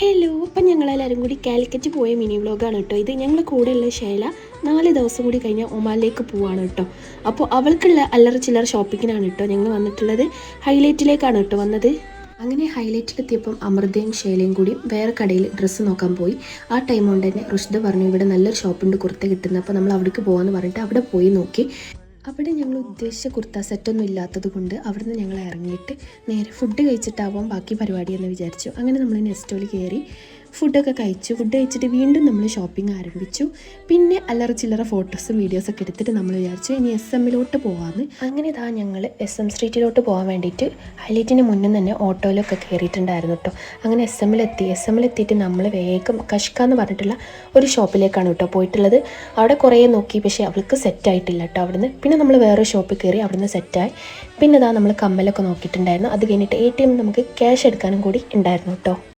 Hello, അപ്പം ഞങ്ങളെല്ലാവരും കൂടി കാലിക്കറ്റ് പോയ മിനി വ്ലോഗാണ് കേട്ടോ ഇത്. ഞങ്ങൾ കൂടെയുള്ള ഷൈല 4 ദിവസം കൂടി കഴിഞ്ഞാൽ ഒമാനിലേക്ക് പോവാണ് കേട്ടോ. അപ്പോൾ അവൾക്കുള്ള അല്ലറ ചില്ലറ ഷോപ്പിങ്ങിനാണ് കേട്ടോ ഞങ്ങൾ വന്നിട്ടുള്ളത്. ഹൈലൈറ്റിലേക്കാണ് കേട്ടോ വന്നത്. അങ്ങനെ ഹൈലൈറ്റിലെത്തിയപ്പം അമൃതയും ഷൈലയും കൂടി വേറെ കടയിൽ ഡ്രസ്സ് നോക്കാൻ പോയി. ആ ടൈം കൊണ്ട് തന്നെ റുഷ്ദ പറഞ്ഞു ഇവിടെ നല്ലൊരു ഷോപ്പുണ്ട് കുർത്ത കിട്ടുന്നത്, അപ്പോൾ നമ്മൾ അവിടേക്ക് പോകാമെന്ന് പറഞ്ഞിട്ട് അവിടെ പോയി നോക്കി. അവിടെ ഞങ്ങൾ ഉദ്ദേശിച്ച കുർത്ത സെറ്റൊന്നും ഇല്ലാത്തത് കൊണ്ട് അവിടുന്ന് ഞങ്ങൾ ഇറങ്ങിയിട്ട് നേരെ ഫുഡ് കഴിച്ചിട്ടാവാം ബാക്കി പരിപാടി എന്ന് വിചാരിച്ചു. അങ്ങനെ നമ്മൾ നെസ്റ്റോയിൽ കയറി ഫുഡൊക്കെ കഴിച്ചു. ഫുഡ് കഴിച്ചിട്ട് വീണ്ടും നമ്മൾ ഷോപ്പിംഗ് ആരംഭിച്ചു. പിന്നെ അല്ലറ ചില്ലറ ഫോട്ടോസും വീഡിയോസൊക്കെ എടുത്തിട്ട് നമ്മൾ വിചാരിച്ചു ഇനി SM പോകാമെന്ന്. അങ്ങനെ ഇതാ ഞങ്ങൾ SM സ്ട്രീറ്റിലോട്ട് പോകാൻ വേണ്ടിയിട്ട് ഹൈലൈറ്റിന് മുന്നേ തന്നെ ഓട്ടോയിലൊക്കെ കയറിയിട്ടുണ്ടായിരുന്നു കേട്ടോ. അങ്ങനെ SM എത്തിയിട്ട് നമ്മൾ വേഗം കഷ്ക എന്ന് പറഞ്ഞിട്ടുള്ള ഒരു ഷോപ്പിലേക്കാണ് കേട്ടോ പോയിട്ടുള്ളത്. അവിടെ കുറേ നോക്കി, പക്ഷേ അവൾക്ക് സെറ്റായിട്ടില്ല കേട്ടോ അവിടുന്ന്. പിന്നെ നമ്മൾ വേറെ ഷോപ്പിൽ കയറി അവിടുന്ന് സെറ്റായി. പിന്നെ ഇതാ നമ്മൾ കമ്മലൊക്കെ നോക്കിയിട്ടുണ്ടായിരുന്നു. അത് കഴിഞ്ഞിട്ട് ATM നമുക്ക് ക്യാഷ് എടുക്കാനും കൂടി ഉണ്ടായിരുന്നു കേട്ടോ.